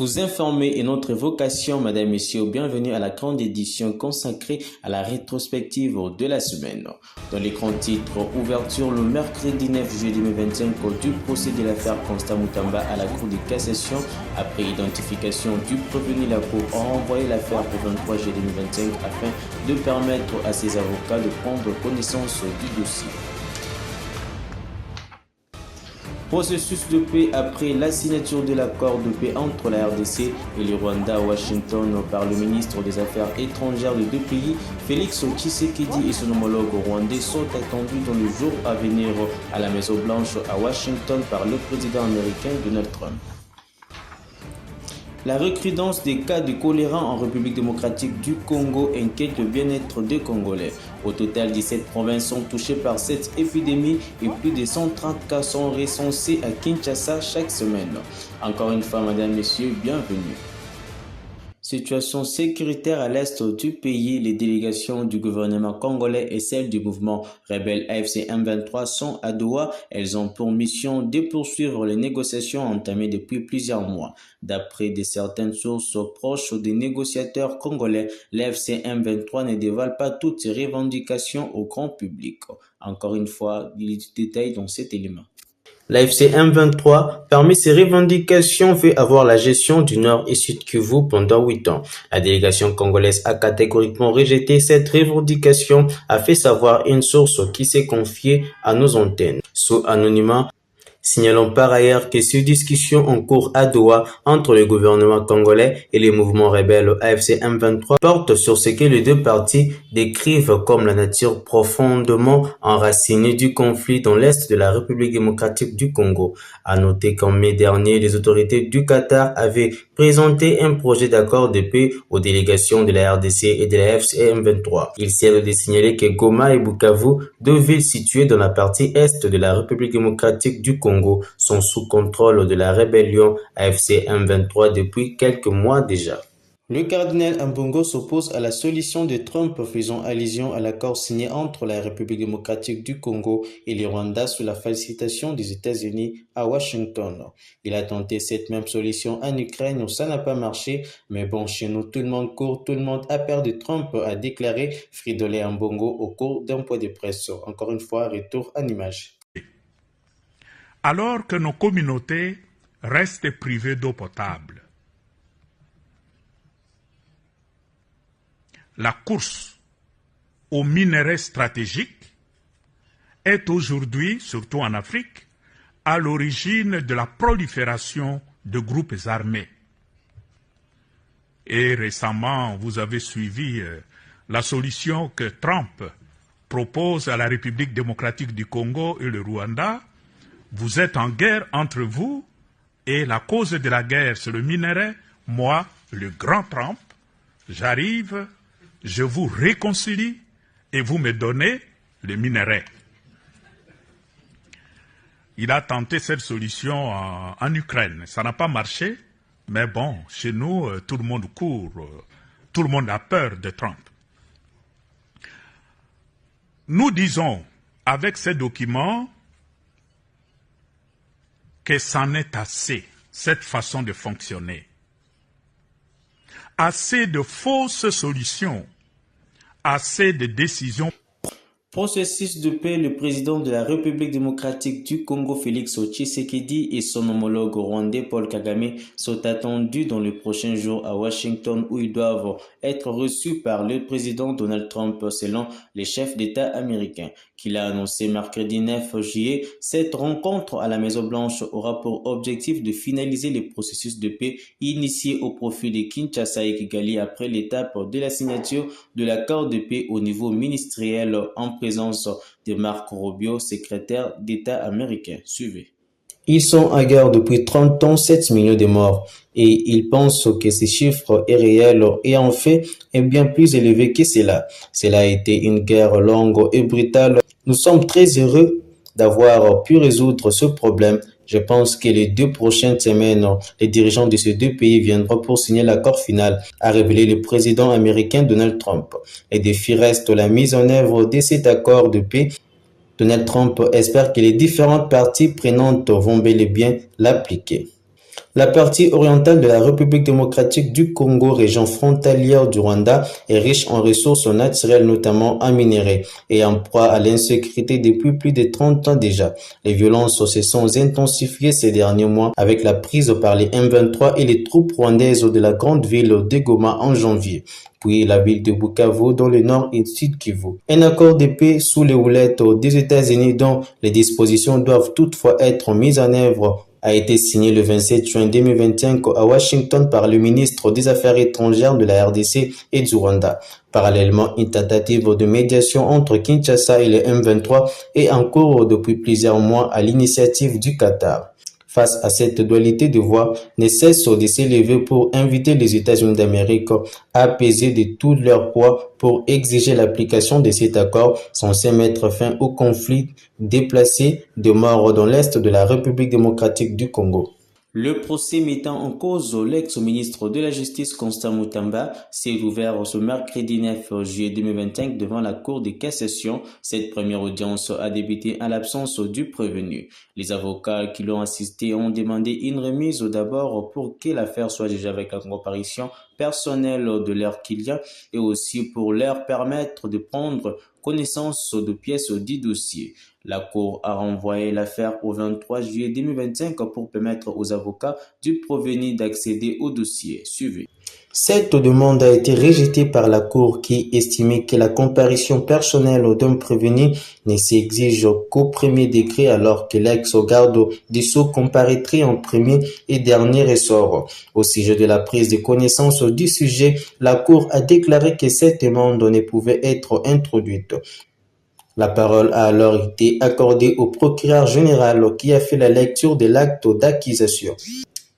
Vous informer est notre vocation, Madame, Messieurs. Bienvenue à la grande édition consacrée à la rétrospective de la semaine. Dans les grands titres, ouverture le mercredi 9 juillet 2025 du procès de l'affaire Constant Moutamba à la Cour de cassation. Après identification du prévenu, la Cour a renvoyé l'affaire pour 23 juillet 2025 afin de permettre à ses avocats de prendre connaissance du dossier. Processus de paix après la signature de l'accord de paix entre la RDC et le Rwanda à Washington par le ministre des Affaires étrangères des deux pays, Félix Tshisekedi et son homologue rwandais sont attendus dans les jours à venir à la Maison-Blanche à Washington par le président américain Donald Trump. La recrudescence des cas de choléra en République démocratique du Congo inquiète le bien-être des Congolais. Au total, 17 provinces sont touchées par cette épidémie et plus de 130 cas sont recensés à Kinshasa chaque semaine. Encore une fois, Madame, Messieurs, bienvenue. Situation sécuritaire à l'est du pays, les délégations du gouvernement congolais et celles du mouvement rebelle AFC M23 sont à Doha. Elles ont pour mission de poursuivre les négociations entamées depuis plusieurs mois. D'après certaines sources proches des négociateurs congolais, l'AFC M23 ne dévoile pas toutes ses revendications au grand public. Encore une fois, il y a du détail dans cet élément. L'AFC M23, parmi ses revendications, veut avoir la gestion du Nord et Sud Kivu pendant 8 ans. La délégation congolaise a catégoriquement rejeté cette revendication, a fait savoir une source qui s'est confiée à nos antennes. Sous anonymat, signalons par ailleurs que ces discussions en cours à Doha entre le gouvernement congolais et les mouvements rebelles AFC M23 portent sur ce que les deux parties décrivent comme la nature profondément enracinée du conflit dans l'est de la République démocratique du Congo. À noter qu'en mai dernier, les autorités du Qatar avaient présenté un projet d'accord de paix aux délégations de la RDC et de la AFC M23. Il sert de signaler que Goma et Bukavu, deux villes situées dans la partie est de la République démocratique du Congo, sont sous contrôle de la rébellion AFC M23 depuis quelques mois déjà. Le cardinal Ambongo s'oppose à la solution de Trump faisant allusion à l'accord signé entre la République démocratique du Congo et le Rwanda sous la facilitation des États-Unis à Washington. Il a tenté cette même solution en Ukraine où ça n'a pas marché, mais bon, chez nous tout le monde court, tout le monde a peur de Trump, a déclaré Fridolin Ambongo au cours d'un point de presse. Encore une fois, retour en image. Alors que nos communautés restent privées d'eau potable, la course aux minerais stratégiques est aujourd'hui, surtout en Afrique, à l'origine de la prolifération de groupes armés. Et récemment, vous avez suivi la solution que Trump propose à la République démocratique du Congo et le Rwanda. Vous êtes en guerre entre vous et la cause de la guerre, c'est le minerai. Moi, le grand Trump, j'arrive, je vous réconcilie et vous me donnez le minerai. Il a tenté cette solution en Ukraine. Ça n'a pas marché, mais bon, chez nous, tout le monde court, tout le monde a peur de Trump. Nous disons, avec ces documents, que c'en est assez, cette façon de fonctionner. Assez de fausses solutions, assez de décisions. Processus de paix, le président de la République démocratique du Congo, Félix Tshisekedi, et son homologue rwandais, Paul Kagame, sont attendus dans les prochains jours à Washington où ils doivent être reçus par le président Donald Trump, selon les chefs d'État américains. Qu'il a annoncé mercredi 9 juillet, cette rencontre à la Maison-Blanche aura pour objectif de finaliser le processus de paix initié au profit de Kinshasa et Kigali après l'étape de la signature de l'accord de paix au niveau ministériel en présence de Marco Rubio, secrétaire d'État américain. Suivez. Ils sont en guerre depuis 30 ans, 7 millions de morts, et ils pensent que ce chiffre est réel et en fait est bien plus élevé que cela. Cela a été une guerre longue et brutale. Nous sommes très heureux d'avoir pu résoudre ce problème. Je pense que les 2 prochaines semaines, les dirigeants de ces 2 pays viendront pour signer l'accord final, a révélé le président américain Donald Trump. Les défis restent la mise en œuvre de cet accord de paix. Donald Trump espère que les différentes parties prenantes vont bel et bien l'appliquer. La partie orientale de la République démocratique du Congo, région frontalière du Rwanda, est riche en ressources naturelles, notamment en minerais, et en proie à l'insécurité depuis plus de 30 ans déjà. Les violences se sont intensifiées ces derniers mois avec la prise par les M23 et les troupes rwandaises de la grande ville de Goma en janvier, puis la ville de Bukavu dans le nord et sud Kivu. Un accord de paix sous les houlettes des États-Unis dont les dispositions doivent toutefois être mises en œuvre a été signé le 27 juin 2025 à Washington par le ministre des Affaires étrangères de la RDC et du Rwanda. Parallèlement, une tentative de médiation entre Kinshasa et le M23 est en cours depuis plusieurs mois à l'initiative du Qatar. Face à cette dualité de voix, ne cesse de s'élever pour inviter les États-Unis d'Amérique à peser de tout leur poids pour exiger l'application de cet accord censé mettre fin au conflit déplacé de morts dans l'est de la République démocratique du Congo. Le procès mettant en cause l'ex-ministre de la Justice Constant Mutamba s'est ouvert ce mercredi 9 juillet 2025 devant la Cour de cassation. Cette première audience a débuté à l'absence du prévenu. Les avocats qui l'ont assisté ont demandé une remise d'abord pour que l'affaire soit jugée avec la comparution personnelle de leur client et aussi pour leur permettre de prendre connaissance de pièces du dossier. La Cour a renvoyé l'affaire au 23 juillet 2025 pour permettre aux avocats du prévenu d'accéder au dossier suivi. Cette demande a été rejetée par la Cour qui estimait que la comparution personnelle d'un prévenu ne s'exige qu'au premier degré alors que l'ex-garde des Sceaux comparaîtrait en premier et dernier ressort. Au sujet de la prise de connaissance du sujet, la Cour a déclaré que cette demande ne pouvait être introduite. La parole a alors été accordée au procureur général qui a fait la lecture de l'acte d'accusation.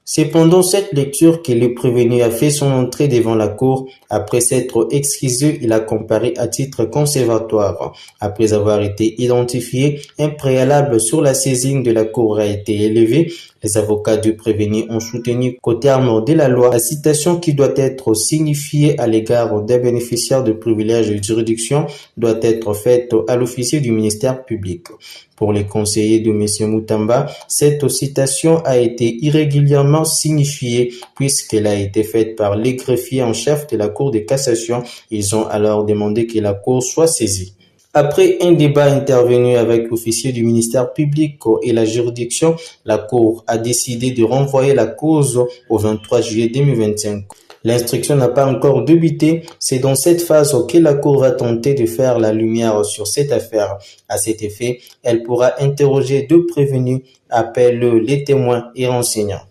C'est pendant cette lecture que le prévenu a fait son entrée devant la cour. Après s'être excusé, il a comparé à titre conservatoire. Après avoir été identifié, un préalable sur la saisine de la cour a été élevé. Les avocats du prévenu ont soutenu qu'au terme de la loi, la citation qui doit être signifiée à l'égard des bénéficiaires de privilèges de juridiction doit être faite à l'officier du ministère public. Pour les conseillers de M. Mutamba, cette citation a été irrégulièrement signifiée puisqu'elle a été faite par les greffiers en chef de la Cour de cassation. Ils ont alors demandé que la Cour soit saisie. Après un débat intervenu avec l'officier du ministère public et la juridiction, la Cour a décidé de renvoyer la cause au 23 juillet 2025. L'instruction n'a pas encore débuté. C'est dans cette phase que la Cour va tenter de faire la lumière sur cette affaire. À cet effet, elle pourra interroger deux prévenus, appelle les témoins et renseignants.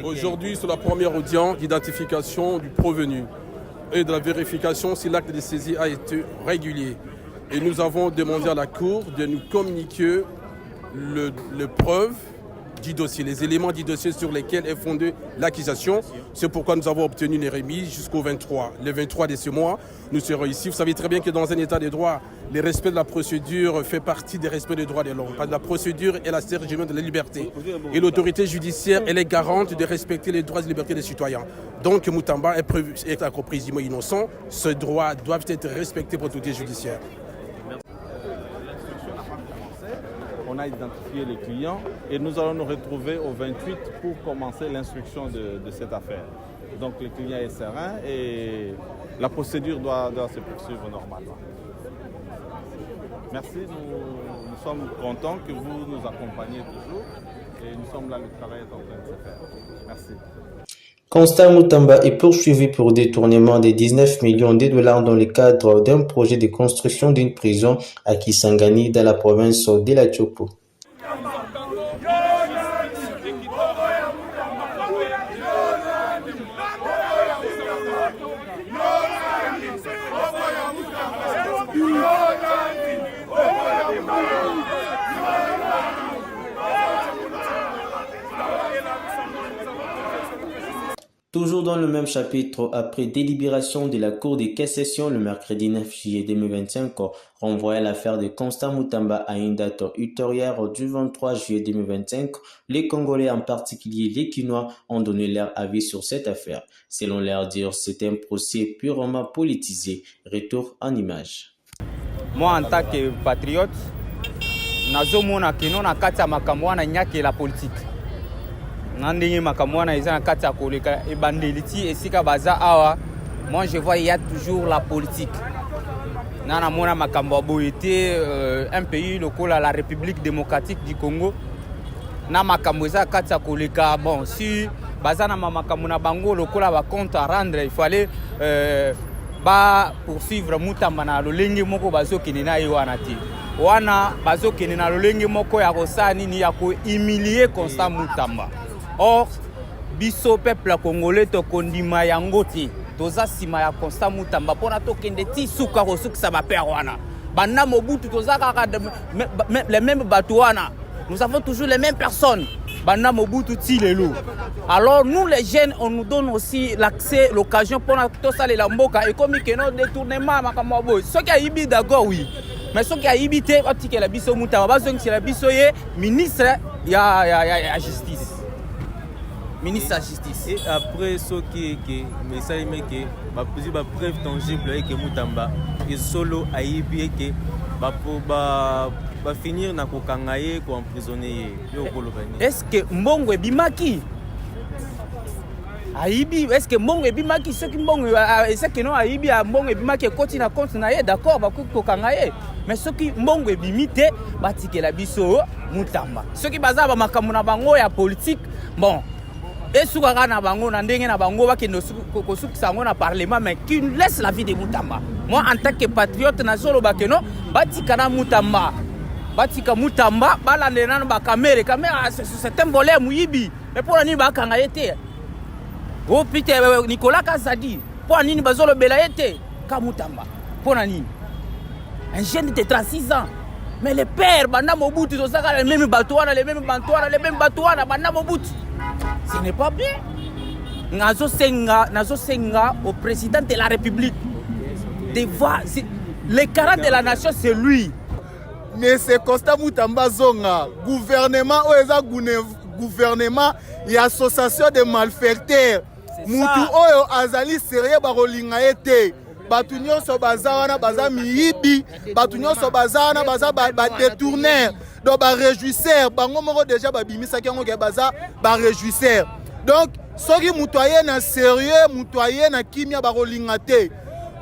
Aujourd'hui, c'est la première audience d'identification du prévenu et de la vérification si l'acte de saisie a été régulier. Et nous avons demandé à la Cour de nous communiquer les preuves du dossier, les éléments du dossier sur lesquels est fondée l'accusation. C'est pourquoi nous avons obtenu une remise jusqu'au 23. Le 23 de ce mois, nous serons ici. Vous savez très bien que dans un état de droit, le respect de la procédure fait partie des respects des droits de l'homme. La procédure est la sergement de la liberté. Et l'autorité judiciaire, elle est garante de respecter les droits et libertés des citoyens. Donc Mutamba est encore présumément innocent. Ces droits doivent être respectés par l'autorité judiciaire. On a identifié les clients et nous allons nous retrouver au 28 pour commencer l'instruction de cette affaire. Donc le client est serein et la procédure doit se poursuivre normalement. Merci, nous sommes contents que vous nous accompagniez toujours et nous sommes là, le travail est en train de se faire. Merci. Constant Mutamba est poursuivi pour détournement de 19 millions de dollars dans le cadre d'un projet de construction d'une prison à Kisangani dans la province de la Chopo. Toujours dans le même chapitre, après délibération de la Cour de cassation le mercredi 9 juillet 2025, renvoya l'affaire de Constant Mutamba à une date ultérieure du 23 juillet 2025, les Congolais, en particulier les Kinois, ont donné leur avis sur cette affaire. Selon leur dire, c'est un procès purement politisé. Retour en image. Moi, en tant que patriote, nazomona que non akati makambo wana nyaki la politique. Nandingi makamwana ils ont kati ya koleka e bandeliti esika baza awa. Moi je vois il y a toujours la politique. Nana mona makambo boyete un pays lokola la République démocratique du Congo. Na makambo eza kati ya koleka bon si bazana makambo na bango lokola ba compte à rendre il fallait ba poursuivre Mutamba na lolenge moko bazokende na ye wana te. Wana bazokende na lolenge moko ya kosala nini ya ko humilier Constant Mutamba. Or biso peuple congolais to kondima yango te. Toza sima ya Constant Mutamba pona to kende ti suka ko sukisa ba père wana. Banda Mobutu toza kaka les mêmes bateaux wana. Nous avons toujours les mêmes personnes. Banda Mobutu ti lelo. Alors nous les jeunes on nous donne aussi l'accès l'occasion pour tout ça les lamboka et comme que non détournement makambo boy. Ce qui a ibi d'accord oui. Mais ce qui a ibi te otike la biso Mutamba bazong c'est la biso ye ministre ya justice. Ministre de la Justice. Et après ce qui est mais ça il que ba preuve tangible et que Mutamba et solo aibi et que ba finir na kokangaye ko emprisonner yo kolobani. Est-ce que mbongo ebimaki? Aibi est-ce que mbongo ebimaki ce qui mbongo est-ce que non aibi a mbongo ebimaki koti na compte na ye d'accord ba kokangaye mais ce qui mbongo ebimite batikela biso Mutamba. Ce qui baza ba makambo na bango ya politique bon et soukaka na bango na ndenge na bango bakende kosukisa yango na parlement mais qui laisse la vie de Mutamba. Moi en tant que patriote na solo bakeno batika na Mutamba. Batika Mutamba balande na ba caméra c'est un volet muyibi mais pour nini bakanga yete. Oh Peter Nicolas Kazadi pour nini bazolo bela yete ka Mutamba. Pour nini un jeune de 36 ans. Mais les pères banda Mobutu tozaka les mêmes batouana banda Mobutu. Ce n'est pas bien. Nazo senga au président de la République de voir les carats de la nation c'est lui. Mais c'est Constant Mutamba zonga gouvernement gouvernement et association de malfaiteurs. Mutu oyo azali sérieux barolinga ete. Batu nyonso baza wana baza miyibi, batu nyonso baza wana baza ba détourneur. Donc ba réjouisseur bango moko déjà babimisa kango ke baza ba réjouisseur. Donc soki mutoye na sérieux mutoye na kimia barolinga te.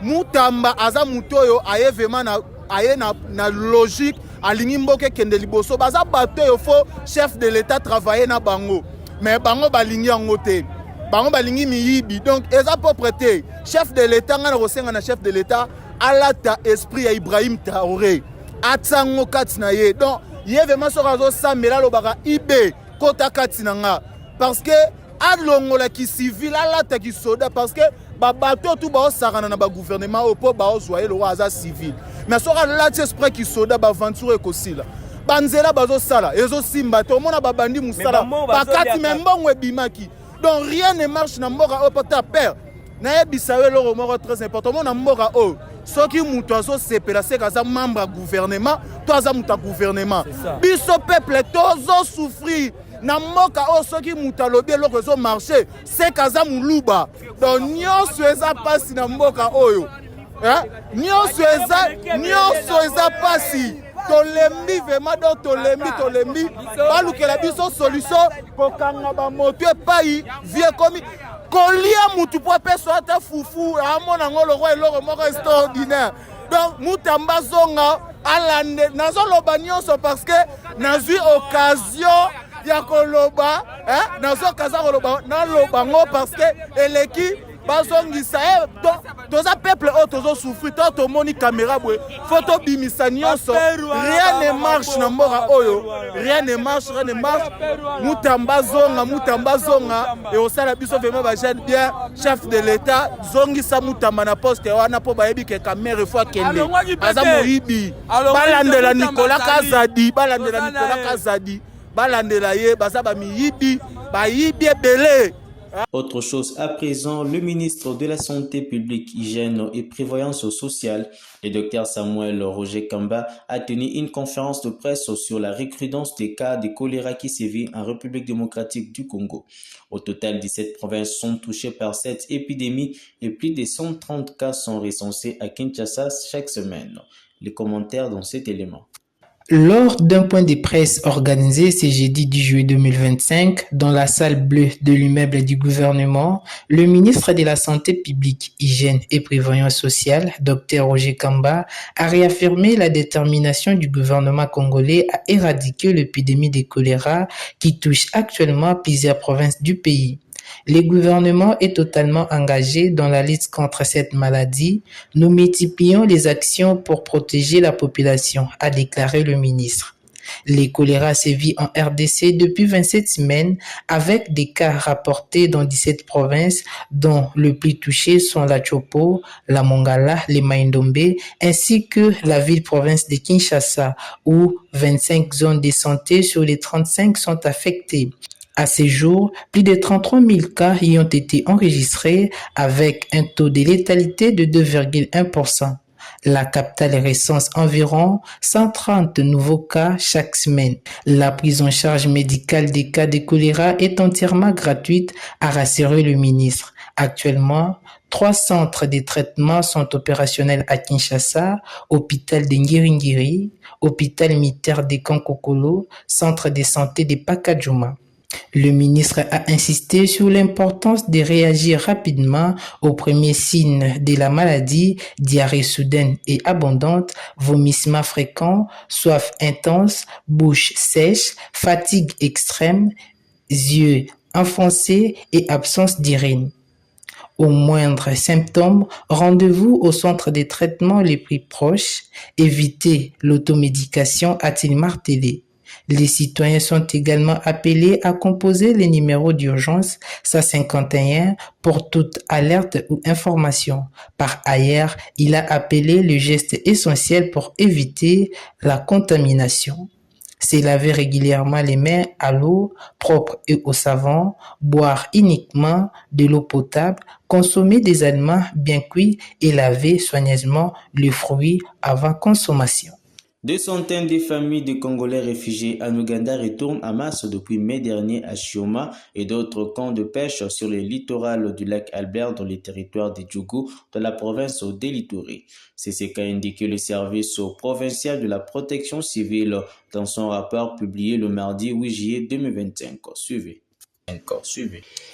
Mutamba aza mutoyo aye vraiment na logique alingi mboke kende liboso baza bato yo fo chef de l'état travailler na bango mais bango balingi yango te bango balingi miyibi donc eza propreté chef de l'état ngana kosenga na chef de l'état alata esprit ya Ibrahim Traoré atsango katina ye donc ye vraiment so razo samela lobaka ibe kota katina nga parce que alongola ki civil alata ki soda parce que bato tout ba osakana na ba gouvernement opo ba ozwaye le roi aza civil mais so alata esprit ki soda ba aventure ekosila banzela bazo sala ezo simba to mona babandi musala bakati membongo ebimaki donc rien ne marche na mboka o pota père na ebisawe loro moko très important mona mboka o soki mutu azo sepela se kaza membre gouvernement to aza muta gouvernement biso peuple tozo souffrir na mboka o soki mutu alobi eloko ezo marché se kaza muluba donc nyonso eza pasi na mboka oyo nyonso eza pasi tolembi vraiment donc tolembi balukela biso solution kokanga bamoto epai vie komi kolia mutu po peso ata fufu amona ngo loko eloko moko extraordinaire donc Mutamba zonga alande nazoloba nyonso parce que nazwi occasion ya koloba nazo kaza koloba naloba ngo parce que eleki bazongisa toza peuple o tozo souffrir to moni caméra boy photo bimisa nyonso rien ne marche na mboka oyo rien ne marche Mutamba zonga et osala biso vraiment ba jeune bien chef de l'état zongisa Mutamba na poste wana po bayebi ke caméra fois kende aza moyibi balandela Nicolas Kazadi balandela ye baza ba miyibi bayibi ebele. Autre chose à présent, le ministre de la Santé publique, Hygiène et Prévoyance sociale, le Dr Samuel Roger Kamba, a tenu une conférence de presse sur la recrudescence des cas de choléra qui sévit en République démocratique du Congo. Au total, 17 provinces sont touchées par cette épidémie et plus de 130 cas sont recensés à Kinshasa chaque semaine. Les commentaires dans cet élément. Lors d'un point de presse organisé ce jeudi 10 juillet 2025 dans la salle bleue de l'immeuble du gouvernement, le ministre de la Santé publique, Hygiène et Prévoyance sociale, Dr Roger Kamba, a réaffirmé la détermination du gouvernement congolais à éradiquer l'épidémie de choléra qui touche actuellement plusieurs provinces du pays. Le gouvernement est totalement engagé dans la lutte contre cette maladie. Nous multiplions les actions pour protéger la population, a déclaré le ministre. Le choléra sévit en RDC depuis 27 semaines avec des cas rapportés dans 17 provinces dont les plus touchées sont la Chopo, la Mongala, les Maïndombe ainsi que la ville-province de Kinshasa où 25 zones de santé sur les 35 sont affectées. À ce jour, plus de 33 000 cas y ont été enregistrés avec un taux de létalité de 2,1%. La capitale recense environ 130 nouveaux cas chaque semaine. La prise en charge médicale des cas de choléra est entièrement gratuite, a rassuré le ministre. Actuellement, 3 centres de traitement sont opérationnels à Kinshasa, hôpital de Ngiringiri, hôpital militaire de Kankokolo, centre de santé de Pakadjouma. Le ministre a insisté sur l'importance de réagir rapidement aux premiers signes de la maladie, diarrhée soudaine et abondante, vomissements fréquents, soif intense, bouche sèche, fatigue extrême, yeux enfoncés et absence d'urine. Au moindre symptôme, rendez-vous au centre de traitement les plus proches. Évitez l'automédication, a-t-il martelé. Les citoyens sont également appelés à composer les numéros d'urgence 151 pour toute alerte ou information. Par ailleurs, il a appelé le geste essentiel pour éviter la contamination. Se laver régulièrement les mains à l'eau propre et au savon, boire uniquement de l'eau potable, consommer des aliments bien cuits et laver soigneusement les fruits avant consommation. Des centaines de familles de Congolais réfugiés en Ouganda retournent en masse depuis mai dernier à Chioma et d'autres camps de pêche sur le littoral du lac Albert dans les territoires de Djougou dans la province d'Elituri. C'est ce qu'a indiqué le service provincial de la protection civile dans son rapport publié le mardi 8 juillet 2025. Suivez.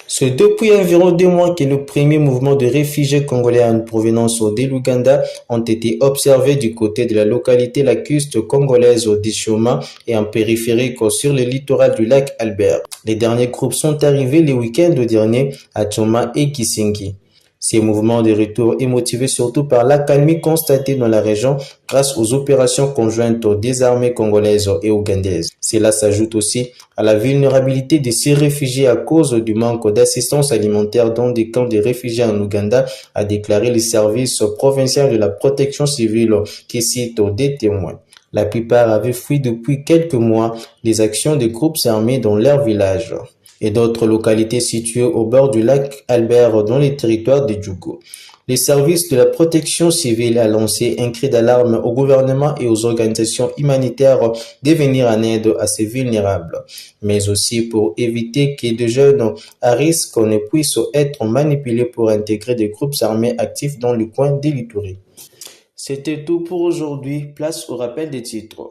C'est depuis environ 2 mois que le premier mouvement de réfugiés congolais en provenance de l'Ouganda ont été observés du côté de la localité lacustre congolaise d'Ishoma et en périphérique sur le littoral du lac Albert. Les derniers groupes sont arrivés le week-end dernier à Choma et Kisingi. Ces mouvements de retour est motivé surtout par l'accalmie constatée dans la région grâce aux opérations conjointes des armées congolaises et ougandaises. Cela s'ajoute aussi à la vulnérabilité de ces réfugiés à cause du manque d'assistance alimentaire dans des camps de réfugiés en Ouganda, a déclaré le service provincial de la protection civile qui cite des témoins. La plupart avaient fui depuis quelques mois les actions des groupes armés dans leur village et d'autres localités situées au bord du lac Albert dans les territoires de Djougou. Les services de la protection civile a lancé un cri d'alarme au gouvernement et aux organisations humanitaires de venir en aide à ces vulnérables, mais aussi pour éviter que des jeunes à risque ne puissent être manipulés pour intégrer des groupes armés actifs dans le coin d'Elituri. C'était tout pour aujourd'hui. Place au rappel des titres.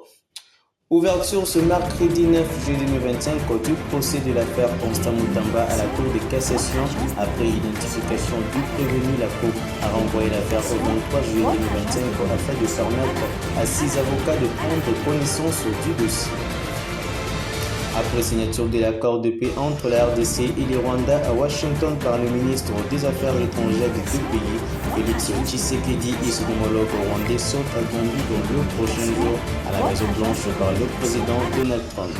Ouverture ce mercredi 9 juillet 2025 du procès de l'affaire Constant Moutamba à la Cour de cassation. Après identification du prévenu, la Cour a renvoyé l'affaire au 23 juillet 2025 afin de permettre à 6 avocats de prendre connaissance du dossier. Après signature de l'accord de paix entre la RDC et le Rwanda à Washington par le ministre des Affaires étrangères des deux pays, Félix Tshisekedi et son homologue rwandais sont attendus dans le prochain jour à la Maison Blanche par le président Donald Trump.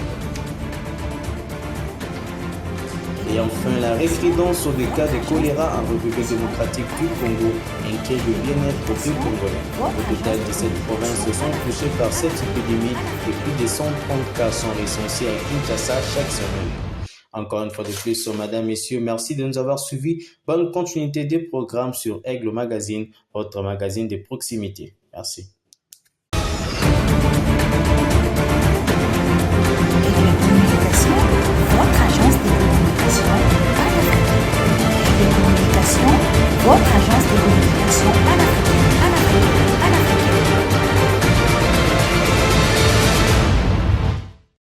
Et enfin, la récridence des cas de choléra en République démocratique du Congo inquiète le bien-être des Congolais. Au total, 17 provinces sont touchées par cette épidémie et plus de 130 cas sont recensés à Kinshasa chaque semaine. Encore une fois de plus, madame, messieurs, merci de nous avoir suivis. Bonne continuité des programmes sur Aigle Magazine, votre magazine de proximité. Merci. Votre agence de